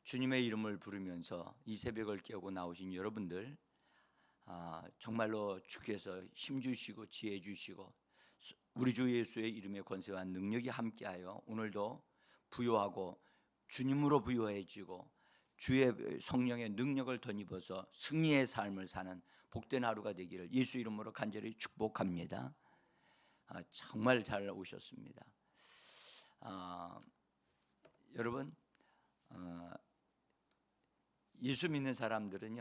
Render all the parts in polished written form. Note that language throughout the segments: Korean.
주님의 이름을 부르면서 이 새벽을 깨우고 나오신 여러분들, 정말로 주께서 힘주시고 지혜 주시고 우리 주 예수의 이름의 권세와 능력이 함께하여 오늘도 부요하고 주님으로 부요해지고 주의 성령의 능력을 덧입어서 승리의 삶을 사는 복된 하루가 되기를 예수 이름으로 간절히 축복합니다. 정말 잘 오셨습니다. 여러분, 예수 믿는 사람들은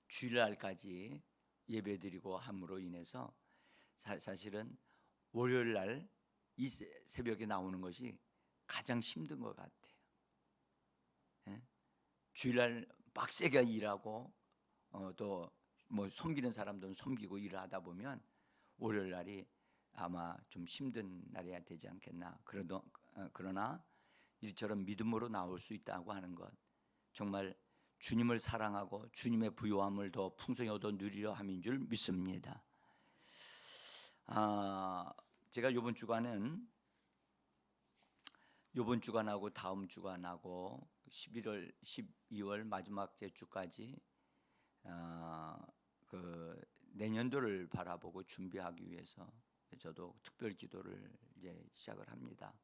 주일날까지 예배드리고 함으로 인해서 사실은 월요일날 이 새벽에 나오는 것이 가장 힘든 것 같아요. 주일날 빡세게 일하고 또 뭐 섬기는 사람들은 섬기고 일을 하다 보면 월요일날이 아마 좀 힘든 날이 되지 않겠나. 그러나 이처럼 믿음으로 나올 수 있다고 하는 것, 정말 주님을 사랑하고 주님의 부요함을 더 풍성히 얻어 누리려 함인 줄 믿습니다. 제가 이번 주간하고 다음 주간하고 11월, 12월 마지막 주까지 그 내년도를 바라보고 준비하기 위해서 저도 특별 기도를 이제 시작을 합니다.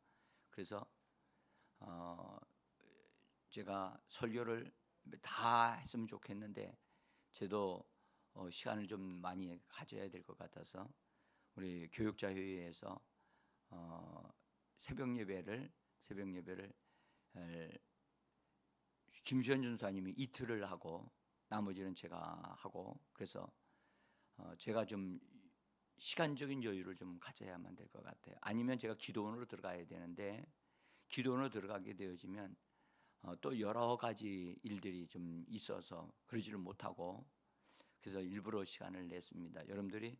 그래서 제가 설교를 다 했으면 좋겠는데 저도 시간을 좀 많이 가져야 될 것 같아서 우리 교육자 회의에서 새벽 예배를 김수현 전사님이 이틀을 하고 나머지는 제가 하고, 그래서 제가 좀 시간적인 여유를 좀 가져야만 될 것 같아요. 아니면 제가 기도원으로 들어가야 되는데 기도원으로 들어가게 되어지면 또 여러 가지 일들이 좀 있어서 그러지를 못하고, 그래서 일부러 시간을 냈습니다. 여러분들이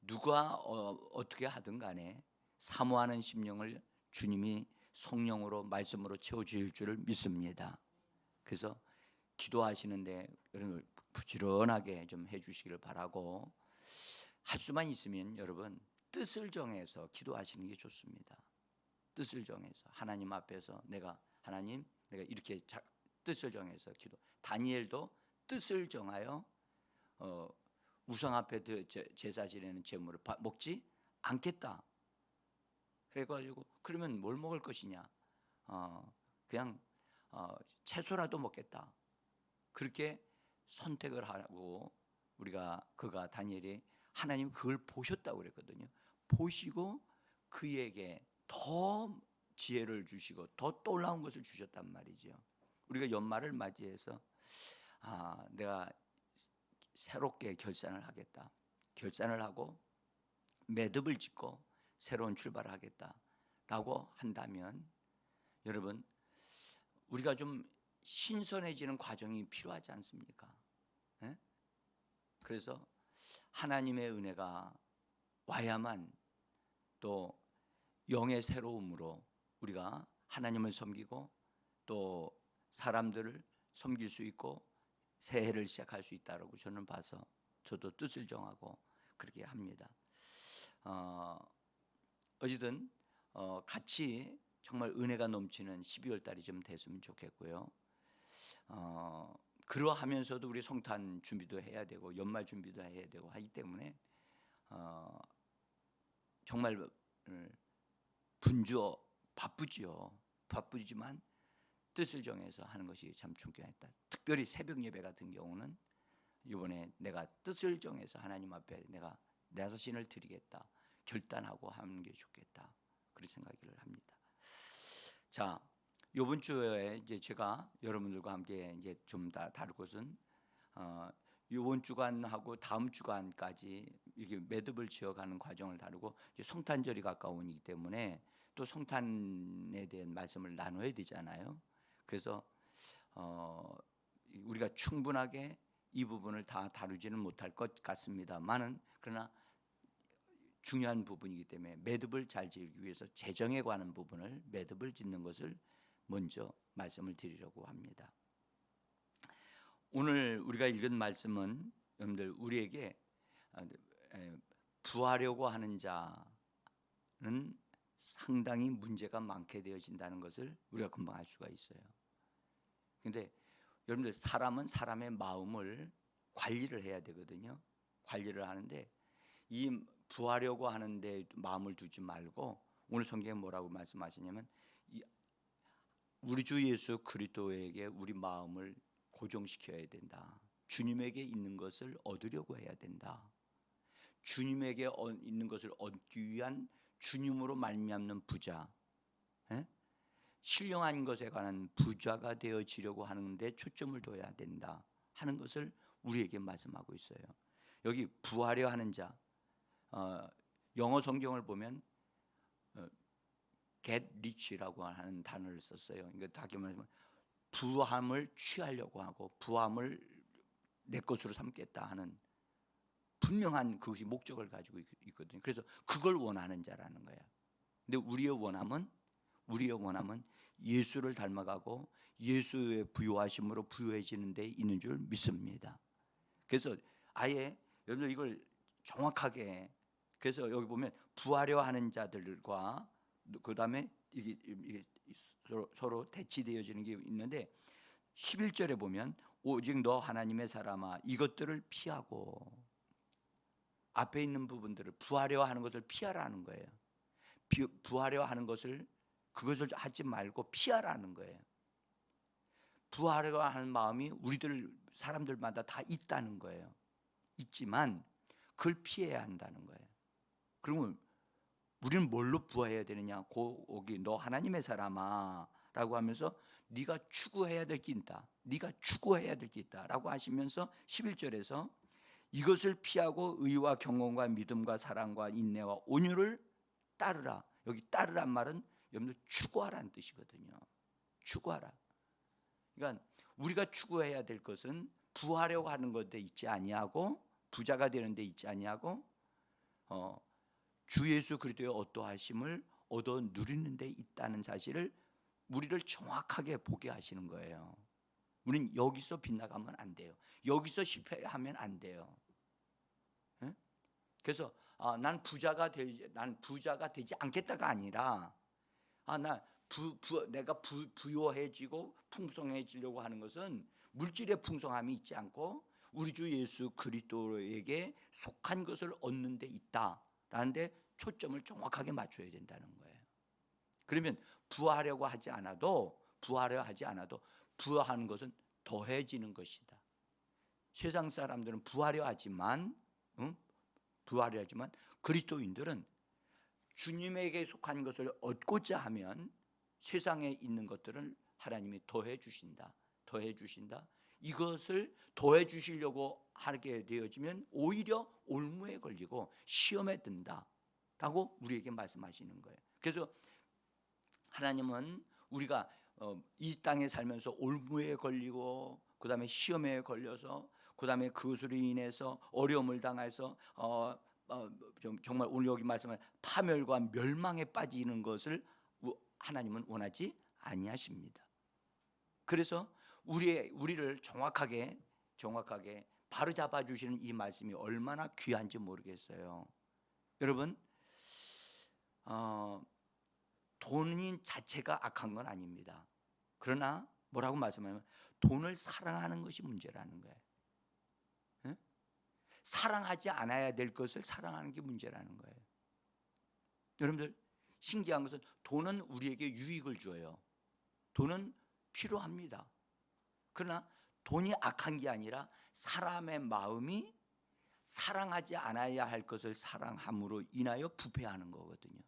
누가 어떻게 하든 간에 사모하는 심령을 주님이 성령으로 말씀으로 채워주실 줄을 믿습니다. 그래서 기도하시는데 여러분 부지런하게 좀 해주시기를 바라고, 할 수만 있으면 여러분 뜻을 정해서 기도하시는 게 좋습니다. 뜻을 정해서 하나님 앞에서 하나님 내가 이렇게 뜻을 정해서 기도. 다니엘도 뜻을 정하여 우상 앞에 제사 지내는 제물을 먹지 않겠다. 그래가지고 그러면 뭘 먹을 것이냐? 그냥 채소라도 먹겠다. 그렇게 선택을 하고 그가 다니엘이 하나님 그걸 보셨다고 그랬거든요. 보시고 그에게 더 지혜를 주시고 더 놀라운 것을 주셨단 말이죠. 우리가 연말을 맞이해서 내가 새롭게 결산을 하겠다. 결산을 하고 매듭을 짓고 새로운 출발을 하겠다라고 한다면 여러분 우리가 좀 신선해지는 과정이 필요하지 않습니까? 네? 그래서 하나님의 은혜가 와야만 또 영의 새로움으로 우리가 하나님을 섬기고 또 사람들을 섬길 수 있고 새해를 시작할 수 있다고 저는 봐서 저도 뜻을 정하고 그렇게 합니다. 어쨌든 같이 정말 은혜가 넘치는 12월 달이 좀 됐으면 좋겠고요. 그러하면서도 우리 성탄 준비도 해야 되고 연말 준비도 해야 되고 하기 때문에 정말 바쁘지만 뜻을 정해서 하는 것이 참 중요했다. 특별히 새벽 예배 같은 경우는 이번에 내가 뜻을 정해서 하나님 앞에 내가 내 자신을 드리겠다 결단하고 하는 게 좋겠다 그런 생각을 합니다. 자, 이번 주에 이제 제가 여러분들과 함께 이제 좀 다룰 것은 이번 주간하고 다음 주간까지 이렇게 매듭을 지어가는 과정을 다루고 이제 성탄절이 가까우기 때문에 또 성탄에 대한 말씀을 나눠야 되잖아요. 그래서 우리가 충분하게 이 부분을 다 다루지는 못할 것 같습니다만은 그러나 중요한 부분이기 때문에 매듭을 잘 지기 위해서 재정에 관한 부분을 매듭을 짓는 것을 먼저 말씀을 드리려고 합니다. 오늘 우리가 읽은 말씀은 여러분들 우리에게 부하려고 하는 자는 상당히 문제가 많게 되어진다는 것을 우리가 금방 알 수가 있어요. 근데 여러분들, 사람은 사람의 마음을 관리를 해야 되거든요. 관리를 하는데 이 부하려고 하는데 마음을 두지 말고, 오늘 성경에 뭐라고 말씀하시냐면 우리 주 예수 그리스도에게 우리 마음을 고정시켜야 된다. 주님에게 있는 것을 얻으려고 해야 된다. 주님에게 있는 것을 얻기 위한 주님으로 말미암는 부자, 신령한 것에 관한 부자가 되어지려고 하는데 초점을 둬야 된다 하는 것을 우리에게 말씀하고 있어요. 여기 부하려 하는 자, 영어 성경을 보면 get rich라고 하는 단어를 썼어요. 그러니까 다시 말하면 부함을 취하려고 하고 부함을 내 것으로 삼겠다 하는 분명한 그것이 목적을 가지고 있거든요. 그래서 그걸 원하는 자라는 거예요. 근데 우리의 원함은 예수를 닮아가고 예수의 부요하심으로 부요해지는 데 있는 줄 믿습니다. 그래서 아예 여러분 이걸 정확하게, 그래서 여기 보면 부하려 하는 자들과 그 다음에 이게 서로 대치되어지는 게 있는데 11절에 보면 오직 너 하나님의 사람아 이것들을 피하고, 앞에 있는 부분들을 부하려 하는 것을 피하라는 거예요. 부하려 하는 것을, 그것을 하지 말고 피하라는 거예요. 부하려 하는 마음이 우리들 사람들마다 다 있다는 거예요. 있지만 그걸 피해야 한다는 거예요. 그러면 우리는 뭘로 부하해야 되느냐? 거기 너 하나님의 사람아 라고 하면서 네가 추구해야 될 게 있다. 네가 추구해야 될 게 있다라고 하시면서 11절에서 이것을 피하고 의와 경건과 믿음과 사랑과 인내와 온유를 따르라. 여기 따르란 말은 여러분들 추구하라는 뜻이거든요. 추구하라. 그러니까 우리가 추구해야 될 것은 부하려고 하는 것에 있지 아니하고, 부자가 되는 데 있지 아니하고, 주 예수 그리스도의 어떠하심을 얻어 누리는 데 있다는 사실을 우리를 정확하게 보게 하시는 거예요. 우리는 여기서 빗나가면 안 돼요. 여기서 실패하면 안 돼요. 네? 그래서 난 부자가 되지 않겠다가 아니라 내가 부요해지고 풍성해지려고 하는 것은 물질의 풍성함이 있지 않고 우리 주 예수 그리스도에게 속한 것을 얻는 데 있다라는 데 초점을 정확하게 맞춰야 된다는 거예요. 그러면 부하려 하지 않아도 부하하는 것은 더해지는 것이다. 세상 사람들은 부하려 하지만 그리스도인들은 주님에게 속한 것을 얻고자 하면 세상에 있는 것들을 하나님이 더해 주신다. 이것을 더해 주시려고 하게 되어지면 오히려 올무에 걸리고 시험에 든다라고 우리에게 말씀하시는 거예요. 그래서 하나님은 우리가 이 땅에 살면서 올무에 걸리고 그다음에 시험에 걸려서 그다음에 그것으로 인해서 어려움을 당해서 정말 오늘 여기 말씀한 파멸과 멸망에 빠지는 것을 하나님은 원하지 아니하십니다. 그래서 우리를 정확하게 바로잡아 주시는 이 말씀이 얼마나 귀한지 모르겠어요. 여러분, 돈 자체가 악한 건 아닙니다. 그러나 뭐라고 말씀하냐면 돈을 사랑하는 것이 문제라는 거예요. 네? 사랑하지 않아야 될 것을 사랑하는 게 문제라는 거예요. 여러분들, 신기한 것은 돈은 우리에게 유익을 줘요. 돈은 필요합니다. 그러나 돈이 악한 게 아니라 사람의 마음이 사랑하지 않아야 할 것을 사랑함으로 인하여 부패하는 거거든요.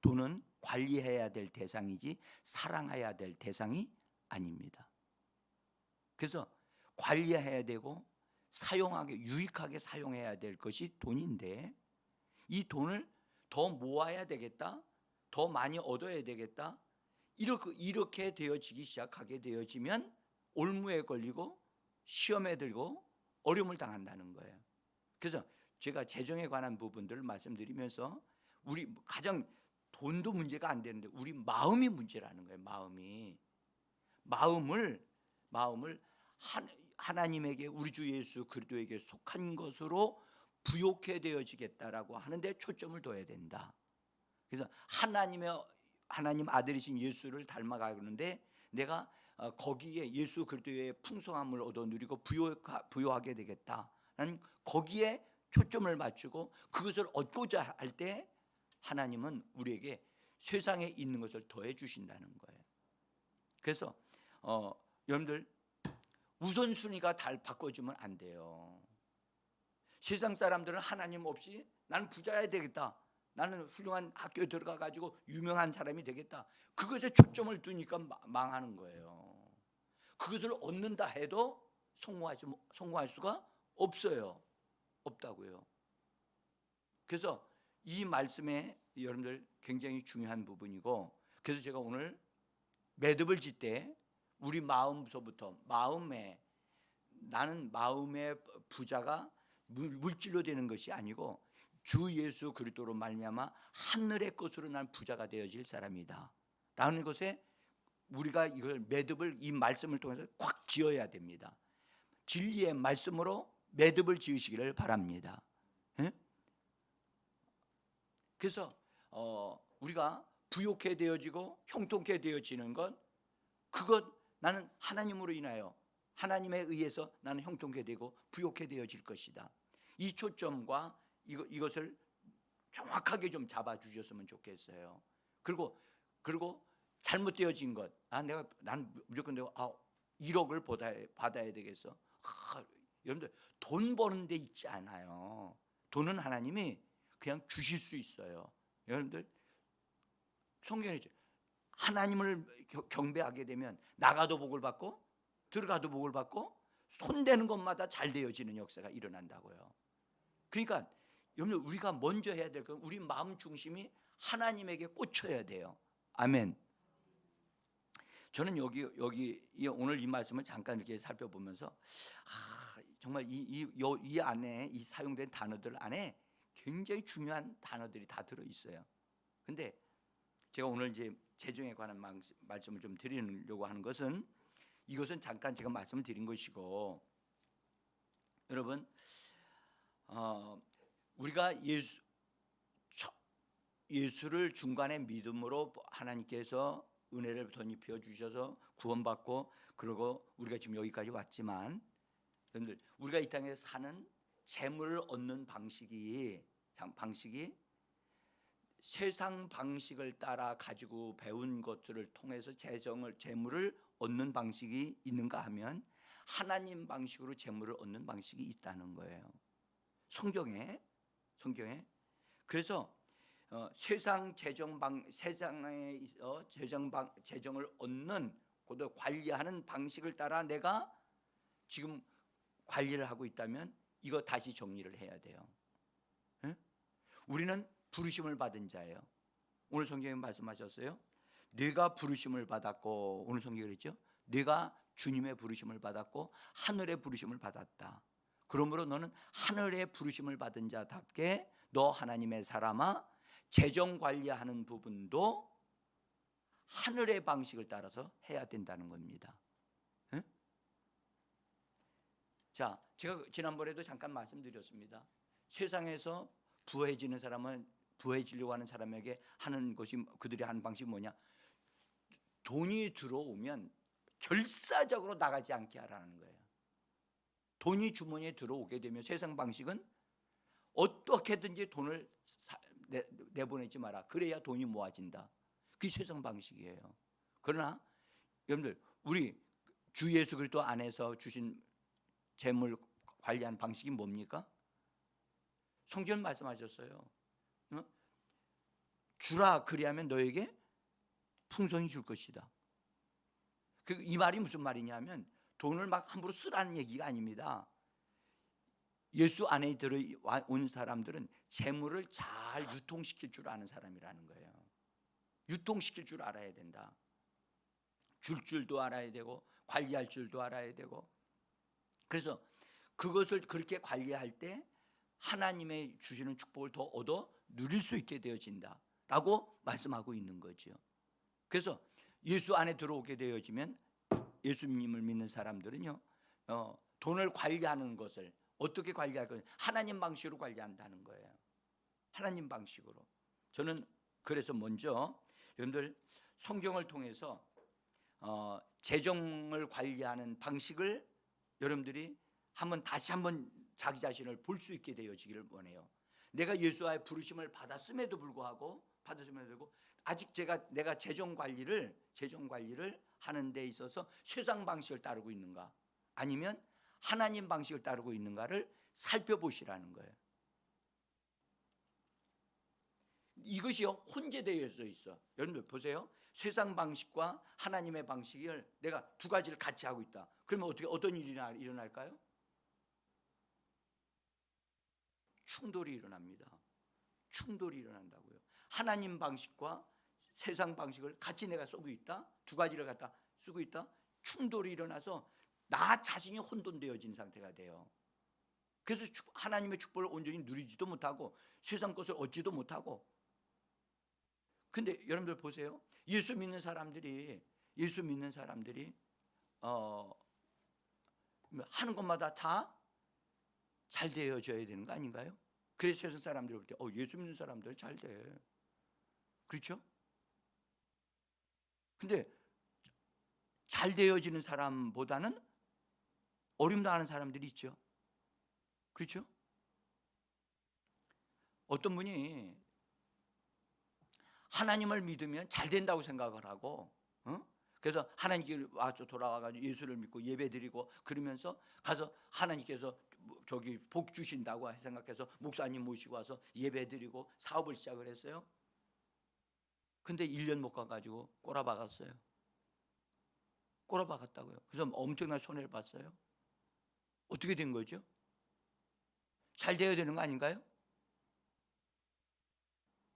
돈은 관리해야 될 대상이지 사랑해야 될 대상이 아닙니다. 그래서 관리해야 되고 유익하게 사용해야 될 것이 돈인데, 이 돈을 더 모아야 되겠다, 더 많이 얻어야 되겠다, 이렇게 되어지기 시작하게 되어지면 올무에 걸리고 시험에 들고 어려움을 당한다는 거예요. 그래서 제가 재정에 관한 부분들을 말씀드리면서 우리 가장 돈도 문제가 안 되는데 우리 마음이 문제라는 거예요. 마음을 하나님에게, 우리 주 예수 그리스도에게 속한 것으로 부욕해 되어지겠다라고 하는데 초점을 둬야 된다. 그래서 하나님 아들이신 예수를 닮아가는데 내가 거기에 예수 그리스도의 풍성함을 얻어 누리고 부요하게 되겠다. 나는 거기에 초점을 맞추고 그것을 얻고자 할 때 하나님은 우리에게 세상에 있는 것을 더해 주신다는 거예요. 그래서 여러분들 우선순위가 다 바꿔주면 안 돼요. 세상 사람들은 하나님 없이 나는 부자야 되겠다, 나는 훌륭한 학교에 들어가 가지고 유명한 사람이 되겠다, 그것에 초점을 두니까 망하는 거예요. 그것을 얻는다 해도 성공할 수가 없어요. 없다고요. 그래서 이 말씀에 여러분들 굉장히 중요한 부분이고, 그래서 제가 오늘 매듭을 짓 때 우리 마음서부터, 나는 마음의 부자가 물질로 되는 것이 아니고 주 예수 그리스도로 말미암아 하늘의 것으로 난 부자가 되어질 사람이다 라는 것에 우리가 이걸 매듭을, 이 말씀을 통해서 꽉 지어야 됩니다. 진리의 말씀으로 매듭을 지으시기를 바랍니다. 그래서 우리가 부욕해 되어지고 형통케 되어지는 것, 그것 나는 하나님으로 인하여, 하나님에 의해서 나는 형통케 되고 부욕해 되어질 것이다. 이 초점과 이것을 정확하게 좀 잡아 주셨으면 좋겠어요. 그리고 잘못되어진 것, 난 무조건 내가 1억을 받아야 되겠어. 여러분들 돈 버는 데 있지 않아요. 돈은 하나님이 그냥 주실 수 있어요. 여러분들 성경에 하나님을 경배하게 되면 나가도 복을 받고 들어가도 복을 받고 손대는 것마다 잘 되어지는 역사가 일어난다고요. 그러니까 여러분, 우리가 먼저 해야 될 건 우리 마음 중심이 하나님에게 꽂혀야 돼요. 아멘. 저는 여기 오늘 이 말씀을 잠깐 이렇게 살펴보면서 정말 이 안에, 이 사용된 단어들 안에 굉장히 중요한 단어들이 다 들어 있어요. 근데 제가 오늘 이제 재정에 관한 말씀을 좀 드리려고 하는 것은, 이것은 잠깐 제가 말씀을 드린 것이고, 여러분 우리가 예수를 중간에 믿음으로 하나님께서 은혜를 덧입혀 주셔서 구원받고, 그리고 우리가 지금 여기까지 왔지만, 여러분들 우리가 이 땅에 사는 재물을 얻는 방식이 세상 방식을 따라 가지고 배운 것들을 통해서 재물을 얻는 방식이 있는가 하면 하나님 방식으로 재물을 얻는 방식이 있다는 거예요. 성경에. 그래서 세상 세상에서 재정을 얻는, 그것도 관리하는 방식을 따라 내가 지금 관리를 하고 있다면 이거 다시 정리를 해야 돼요. 우리는 부르심을 받은 자예요. 오늘 성경에 말씀하셨어요. 네가 부르심을 받았고, 오늘 성경에 그랬죠. 네가 주님의 부르심을 받았고 하늘의 부르심을 받았다. 그러므로 너는 하늘의 부르심을 받은 자답게 너 하나님의 사람아, 재정 관리하는 부분도 하늘의 방식을 따라서 해야 된다는 겁니다. 자, 제가 지난번에도 잠깐 말씀드렸습니다. 세상에서 부해지는 사람은, 부해지려고 하는 사람에게 하는 것이, 그들이 하는 방식이 뭐냐? 돈이 들어오면 결사적으로 나가지 않게 하라는 거예요. 돈이 주머니에 들어오게 되면 세상 방식은 어떻게든지 돈을 내보내지 마라, 그래야 돈이 모아진다. 그게 세상 방식이에요. 그러나 여러분들 우리 주 예수 그리스도 안에서 주신 재물 관리하는 방식이 뭡니까? 성경 말씀하셨어요. 주라, 그리하면 너에게 풍성히 줄 것이다. 이 말이 무슨 말이냐면 돈을 막 함부로 쓰라는 얘기가 아닙니다. 예수 안에 들어온 사람들은 재물을 잘 유통시킬 줄 아는 사람이라는 거예요. 유통시킬 줄 알아야 된다. 줄 줄도 알아야 되고 관리할 줄도 알아야 되고. 그래서 그것을 그렇게 관리할 때 하나님의 주시는 축복을 더 얻어 누릴 수 있게 되어진다라고 말씀하고 있는 거죠. 그래서 예수 안에 들어오게 되어지면, 예수님을 믿는 사람들은요, 돈을 관리하는 것을 어떻게 관리할 거냐? 하나님 방식으로 관리한다는 거예요. 하나님 방식으로. 저는 그래서 먼저 여러분들 성경을 통해서 재정을 관리하는 방식을 여러분들이 다시 한번 자기 자신을 볼 수 있게 되어지기를 원해요. 내가 예수와의 부르심을 받았음에도 불구하고 아직 내가 재정 관리를 하는 데 있어서 세상 방식을 따르고 있는가, 아니면 하나님 방식을 따르고 있는가를 살펴보시라는 거예요. 이것이 혼재되어 있어. 여러분들 보세요. 세상 방식과 하나님의 방식을 내가 두 가지를 같이 하고 있다. 그러면 어떤 일이 일어날까요? 충돌이 일어납니다. 충돌이 일어난다고요. 하나님 방식과 세상 방식을 같이 내가 쓰고 있다. 두 가지를 갖다 쓰고 있다. 충돌이 일어나서 나 자신이 혼돈되어진 상태가 돼요. 그래서 하나님의 축복을 온전히 누리지도 못하고 세상 것을 얻지도 못하고. 근데 여러분들 보세요. 예수 믿는 사람들이 하는 것마다 다 잘 되어져야 되는 거 아닌가요? 그래서 세상 사람들이 볼 때 예수 믿는 사람들 잘 돼. 그렇죠? 근데 잘 되어지는 사람보다는 어려움 당하는 사람들이 있죠. 그렇죠? 어떤 분이 하나님을 믿으면 잘 된다고 생각을 하고, 그래서 하나님께 와서 돌아와가지고 예수를 믿고 예배드리고 그러면서 가서 하나님께서 저기 복 주신다고 생각해서 목사님 모시고 와서 예배드리고 사업을 시작을 했어요. 근데 1년 못 가가지고 꼬라박았어요. 꼬라박았다고요. 그래서 엄청난 손해를 봤어요. 어떻게 된 거죠? 잘 되어야 되는 거 아닌가요?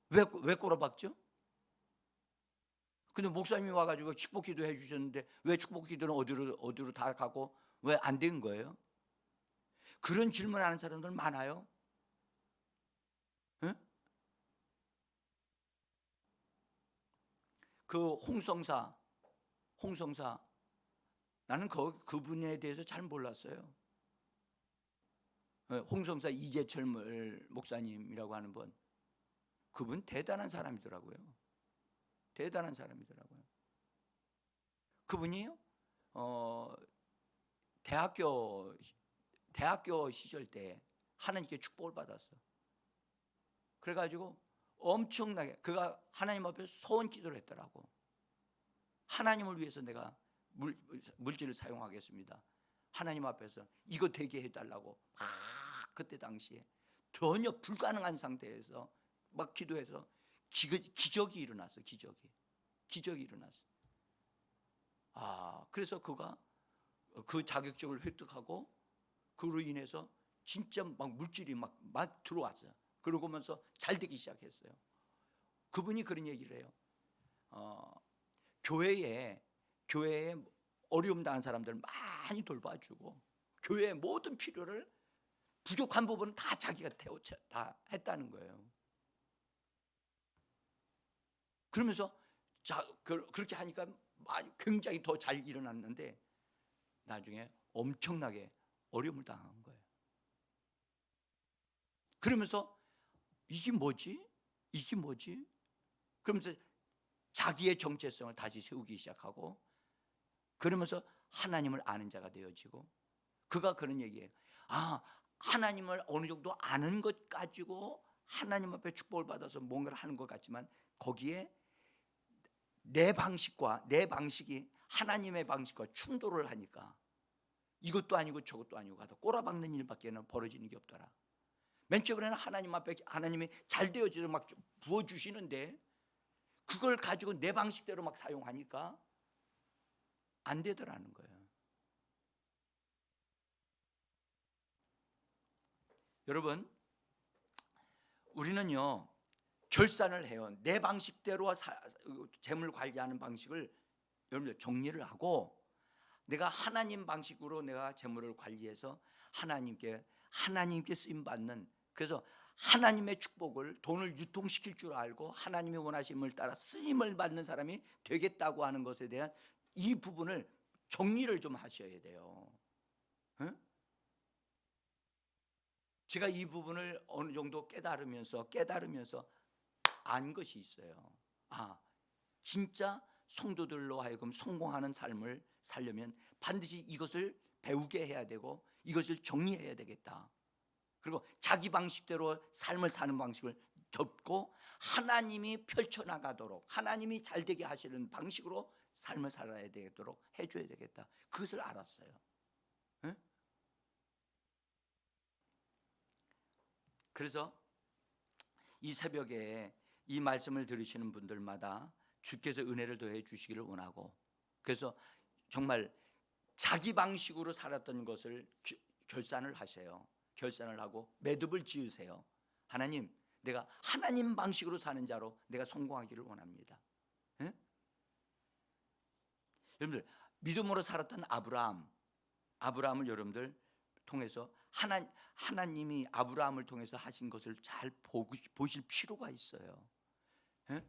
왜 꼬라박죠? 근데 목사님이 와가지고 축복 기도해 주셨는데 왜 축복 기도는 어디로 다 가고 왜 안 된 거예요? 그런 질문하는 사람들 많아요. 응? 그 홍성사 나는 그분에 대해서 잘 몰랐어요. 홍성사 이재철 목사님이라고 하는 분, 그분 대단한 사람이더라고요. 대단한 사람이더라고요. 그분이 대학교 시절 때 하나님께 축복을 받았어. 그래가지고 엄청나게 그가 하나님 앞에서 소원 기도를 했더라고. 하나님을 위해서 내가 물질을 사용하겠습니다. 하나님 앞에서 이거 되게 해달라고 그때 당시에 전혀 불가능한 상태에서 막 기도해서 기적이 일어났어. 기적이 일어났어. 그래서 그가 그 자격증을 획득하고 그로 인해서 진짜 막 물질이 막 들어왔어요. 그러고면서 잘 되기 시작했어요. 그분이 그런 얘기를 해요. 교회에 어려움 당한 사람들 많이 돌봐주고 교회의 모든 필요를 부족한 부분은 다 자기가 다 했다는 거예요. 그러면서 그렇게 하니까 굉장히 더 잘 일어났는데 나중에 엄청나게 어려움을 당한 거예요. 그러면서 이게 뭐지? 그러면서 자기의 정체성을 다시 세우기 시작하고 그러면서 하나님을 아는 자가 되어지고 그가 그런 얘기예요. 하나님을 어느 정도 아는 것 가지고 하나님 앞에 축복을 받아서 뭔가를 하는 것 같지만 거기에 내 방식이 하나님의 방식과 충돌을 하니까 이것도 아니고 저것도 아니고 하다 꼬라박는 일밖에는 벌어지는 게 없더라. 맨 처음에는 하나님 앞에 하나님이 잘 되어지도록 막 부어주시는데 그걸 가지고 내 방식대로 막 사용하니까 안 되더라는 거예요. 여러분, 우리는요 결산을 해요. 내 방식대로 재물 관리하는 방식을 여러분들 정리를 하고 내가 하나님 방식으로 내가 재물을 관리해서 하나님께 쓰임 받는, 그래서 하나님의 축복을 돈을 유통시킬 줄 알고 하나님의 원하심을 따라 쓰임을 받는 사람이 되겠다고 하는 것에 대한 이 부분을 정리를 좀 하셔야 돼요. 응? 제가 이 부분을 어느 정도 깨달으면서 안 것이 있어요. 진짜 성도들로 하여금 성공하는 삶을 살려면 반드시 이것을 배우게 해야 되고 이것을 정리해야 되겠다. 그리고 자기 방식대로 삶을 사는 방식을 접고 하나님이 펼쳐나가도록, 하나님이 잘되게 하시는 방식으로 삶을 살아야 되도록 해줘야 되겠다. 그것을 알았어요. 네? 그래서 이 새벽에 이 말씀을 들으시는 분들마다 주께서 은혜를 더해 주시기를 원하고, 그래서 정말 자기 방식으로 살았던 것을 결산을 하세요. 결산을 하고 매듭을 지으세요. 하나님, 내가 하나님 방식으로 사는 자로 내가 성공하기를 원합니다. 네? 여러분들, 믿음으로 살았던 아브라함을 여러분들 통해서 하나님이 아브라함을 통해서 하신 것을 잘 보실 필요가 있어요. 예?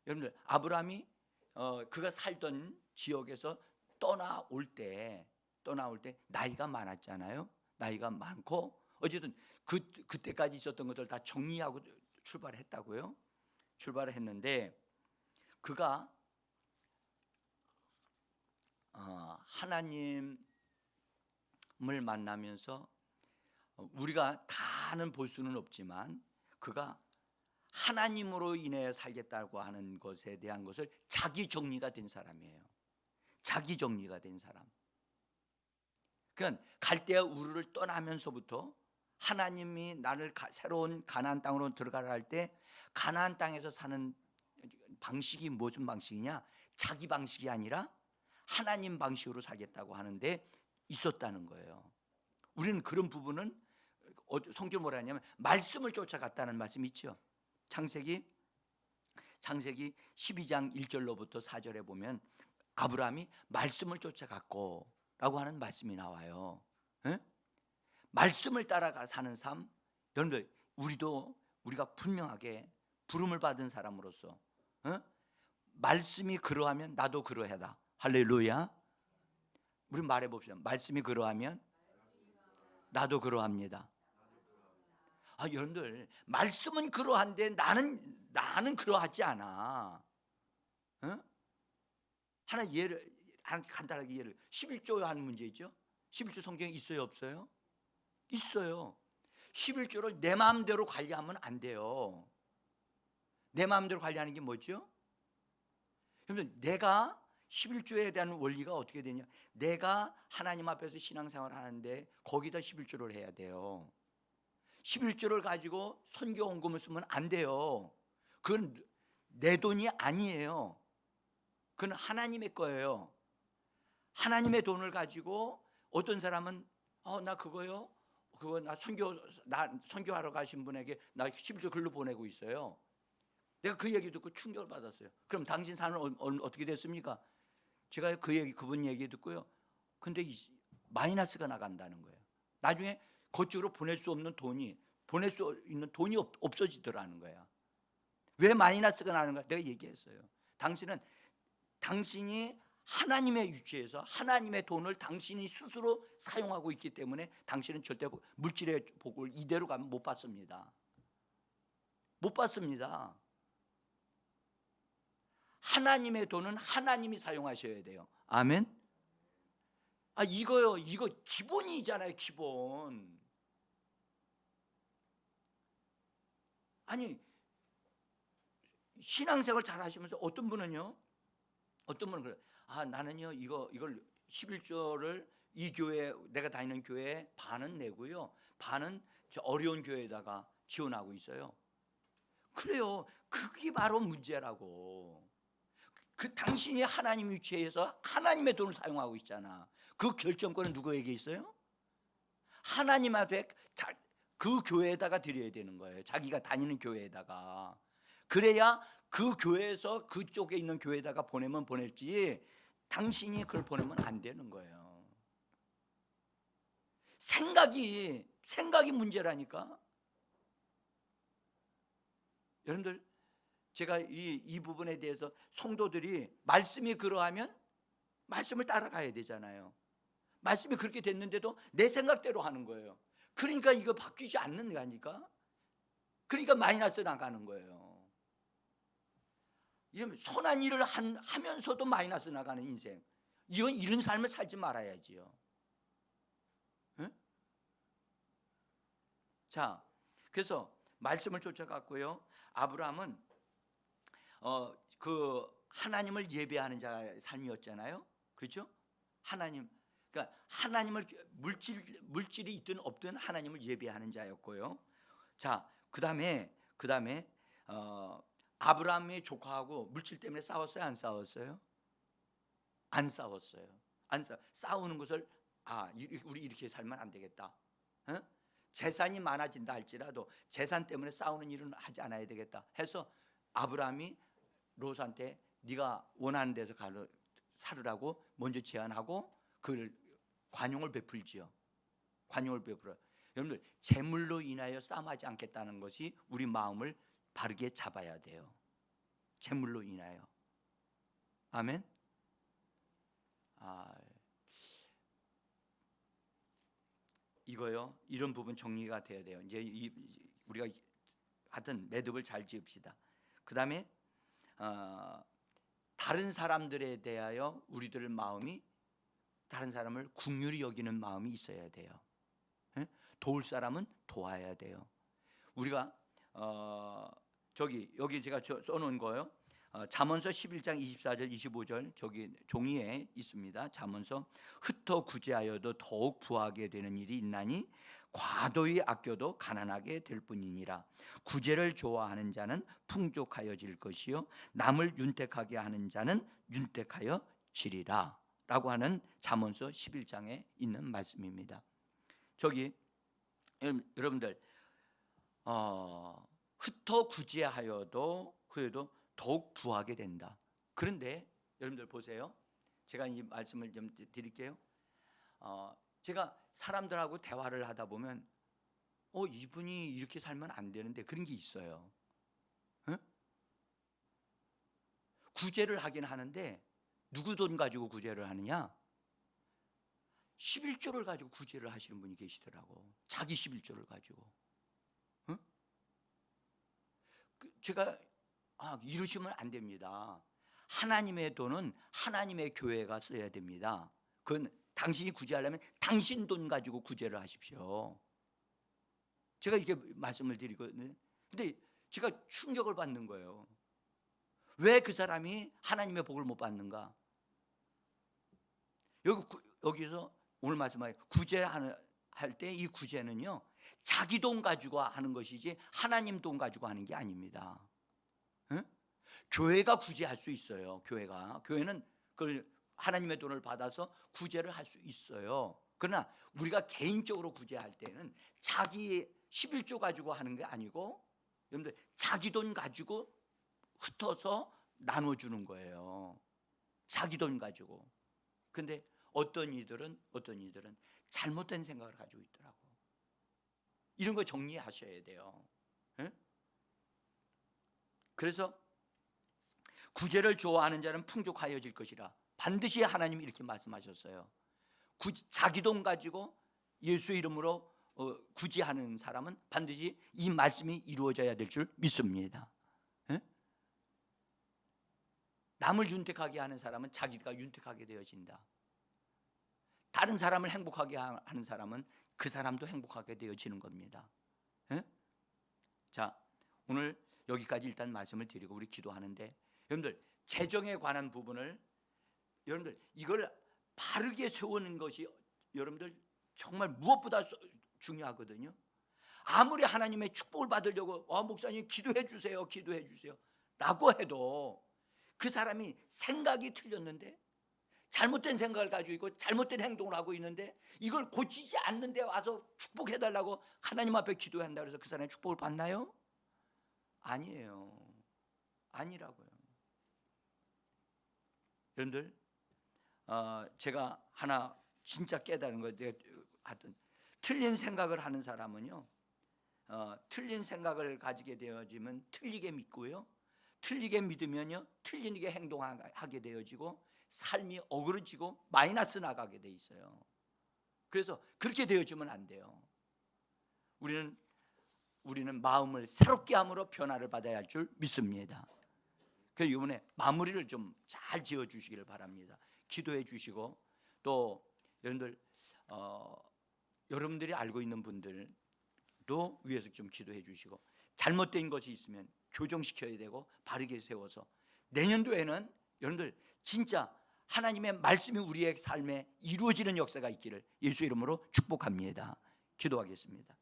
여러분들, 아브라함이 그가 살던 지역에서 떠나올 때 나이가 많았잖아요. 나이가 많고 어쨌든 그때까지 있었던 것들 다 정리하고 출발했다고요. 출발을 했는데 그가 하나님을 만나면서 우리가 다는 볼 수는 없지만 그가 하나님으로 인해 살겠다고 하는 것에 대한 것을 자기 정리가 된 사람이에요. 자기 정리가 된 사람. 그러니까 갈대아 우르를 떠나면서부터 하나님이 나를 새로운 가나안 땅으로 들어가라 할 때 가나안 땅에서 사는 방식이 무슨 방식이냐? 자기 방식이 아니라 하나님 방식으로 살겠다고 하는데 있었다는 거예요. 우리는 그런 부분은 성경 뭐라 하냐면 말씀을 쫓아갔다는 말씀이 있죠. 창세기 12장 1절로부터 4절에 보면 아브라함이 말씀을 쫓아갔고 라고 하는 말씀이 나와요. 에? 말씀을 따라가 사는 삶, 여러분들 우리가 분명하게 부름을 받은 사람으로서 말씀이 그러하면 나도 그러하다. 할렐루야. 우리 말해봅시다. 말씀이 그러하면 나도 그러합니다. 여러분들, 말씀은 그러한데 나는 그러하지 않아. 간단하게 예를 11조 하는 문제 있죠. 11조 성경에 있어요, 없어요? 있어요. 11조를 내 마음대로 관리하면 안 돼요. 내 마음대로 관리하는 게 뭐죠? 여러분, 내가 11조에 대한 원리가 어떻게 되냐? 내가 하나님 앞에서 신앙생활을 하는데 거기다 11조를 해야 돼요. 11조를 가지고 선교 헌금을 쓰면 안 돼요. 그건 내 돈이 아니에요. 그건 하나님의 거예요. 하나님의 돈을 가지고 어떤 사람은 나 그거요? 그거 나 선교하러 가신 분에게 나 11조 글로 보내고 있어요. 내가 그 얘기 듣고 충격을 받았어요. 그럼 당신 삶은 어떻게 됐습니까? 제가 그분 얘기 듣고요. 근데 마이너스가 나간다는 거예요. 나중에 그쪽으로 보낼 수 있는 돈이 없어지더라는 거야. 왜 마이너스가 나는가? 내가 얘기했어요. 당신이 하나님의 유치에서 하나님의 돈을 당신이 스스로 사용하고 있기 때문에 당신은 절대 물질의 복을 이대로 가면 못 받습니다. 못 받습니다. 하나님의 돈은 하나님이 사용하셔야 돼요. 아멘. 이거 기본이잖아요, 기본. 아니, 신앙생활 잘 하시면서 어떤 분은 그래요. 나는요, 이걸 11조를 이 교회, 내가 다니는 교회에 반은 내고요, 반은 저 어려운 교회에다가 지원하고 있어요. 그래요. 그게 바로 문제라고. 당신이 하나님 유치해서 하나님의 돈을 사용하고 있잖아. 그 결정권은 누구에게 있어요? 하나님 앞에 그 교회에다가 드려야 되는 거예요. 자기가 다니는 교회에다가. 그래야 그 교회에서 그쪽에 있는 교회에다가 보내면 보낼지 당신이 그걸 보내면 안 되는 거예요. 생각이 문제라니까. 여러분들, 제가 이 부분에 대해서 성도들이 말씀이 그러하면 말씀을 따라가야 되잖아요. 말씀이 그렇게 됐는데도 내 생각대로 하는 거예요. 그러니까 이거 바뀌지 않는 거니까. 그러니까 마이너스 나가는 거예요. 이러면 선한 일을 하면서도 마이너스 나가는 인생, 이런 삶을 살지 말아야지요. 응? 자, 그래서 말씀을 쫓아갔고요. 아브라함은 그 하나님을 예배하는 자의 삶이었잖아요. 그렇죠? 하나님, 그러니까 하나님을 물질이 있든 없든 하나님을 예배하는 자였고요. 자, 그다음에 아브라함의 조카하고 물질 때문에 싸웠어요? 안 싸웠어요? 안 싸웠어요. 싸우는 것을 우리 이렇게 살면 안 되겠다. 어? 재산이 많아진다 할지라도 재산 때문에 싸우는 일은 하지 않아야 되겠다 해서 아브라함이 롯한테 네가 원하는 데서 살으라고 먼저 제안하고 그를 관용을 베풀지요. 관용을 베풀어요. 여러분들, 재물로 인하여 싸움하지 않겠다는 것이 우리 마음을 바르게 잡아야 돼요. 재물로 인하여. 아멘. 이거요. 이런 부분 정리가 돼야 돼요. 이제 우리가 하여튼 매듭을 잘 지읍시다. 그다음에 다른 사람들에 대하여 우리들 마음이, 다른 사람을 긍휼히 여기는 마음이 있어야 돼요. 도울 사람은 도와야 돼요. 우리가 여기 제가 써놓은 거요. 잠언서 11장 24절 25절 저기 종이에 있습니다. 잠언서 흩어 구제하여도 더욱 부하게 되는 일이 있나니 과도히 아껴도 가난하게 될 뿐이니라. 구제를 좋아하는 자는 풍족하여질 것이요 남을 윤택하게 하는 자는 윤택하여 지리라 라고 하는 잠언서 11장에 있는 말씀입니다. 저기 여러분들 흩어 구제하여도 그래도 더욱 부하게 된다. 그런데 여러분들 보세요. 제가 이 말씀을 좀 드릴게요. 제가 사람들하고 대화를 하다 보면 이분이 이렇게 살면 안 되는데 그런 게 있어요. 응? 구제를 하긴 하는데 누구 돈 가지고 구제를 하느냐? 11조를 가지고 구제를 하시는 분이 계시더라고. 자기 11조를 가지고. 응? 제가 이러시면 안 됩니다. 하나님의 돈은 하나님의 교회가 써야 됩니다. 그건 당신이 구제하려면 당신 돈 가지고 구제를 하십시오. 제가 이렇게 말씀을 드리거든요. 근데 제가 충격을 받는 거예요. 왜 그 사람이 하나님의 복을 못 받는가? 여기서 오늘 말씀하신 구제할 때 이 구제는요, 자기 돈 가지고 하는 것이지 하나님 돈 가지고 하는 게 아닙니다. 응? 교회가 구제할 수 있어요. 교회는 그 하나님의 돈을 받아서 구제를 할 수 있어요. 그러나 우리가 개인적으로 구제할 때는 자기 11조 가지고 하는 게 아니고 여러분들 자기 돈 가지고 흩어서 나눠주는 거예요. 자기 돈 가지고. 근데 어떤 이들은 잘못된 생각을 가지고 있더라고. 이런 거 정리하셔야 돼요. 응? 그래서 구제를 좋아하는 자는 풍족하여질 것이라. 반드시 하나님이 이렇게 말씀하셨어요. 자기 돈 가지고 예수 이름으로 구제하는 사람은 반드시 이 말씀이 이루어져야 될 줄 믿습니다. 에? 남을 윤택하게 하는 사람은 자기가 윤택하게 되어진다. 다른 사람을 행복하게 하는 사람은 그 사람도 행복하게 되어지는 겁니다. 에? 자, 오늘 여기까지 일단 말씀을 드리고 우리 기도하는데, 여러분들 재정에 관한 부분을 여러분들 이걸 바르게 세우는 것이 여러분들 정말 무엇보다 중요하거든요. 아무리 하나님의 축복을 받으려고 목사님 기도해 주세요 라고 해도 그 사람이 생각이 틀렸는데, 잘못된 생각을 가지고 있고 잘못된 행동을 하고 있는데 이걸 고치지 않는 데 와서 축복해 달라고 하나님 앞에 기도한다 그래서 그 사람이 축복을 받나요? 아니에요. 아니라고요. 여러분들 제가 하나 진짜 깨달은 거예요. 하여튼 틀린 생각을 하는 사람은요, 틀린 생각을 가지게 되어지면 틀리게 믿고요, 틀리게 믿으면요 틀리게 행동하게 되어지고 삶이 어그러지고 마이너스 나가게 돼 있어요. 그래서 그렇게 되어지면 안 돼요. 우리는 마음을 새롭게 함으로 변화를 받아야 할 줄 믿습니다. 그래서 이번에 마무리를 좀 잘 지어 주시기를 바랍니다. 기도해 주시고 또 여러분들 여러분들이 알고 있는 분들도 위해서 좀 기도해 주시고 잘못된 것이 있으면 교정시켜야 되고 바르게 세워서 내년도에는 여러분들 진짜 하나님의 말씀이 우리의 삶에 이루어지는 역사가 있기를 예수 이름으로 축복합니다. 기도하겠습니다.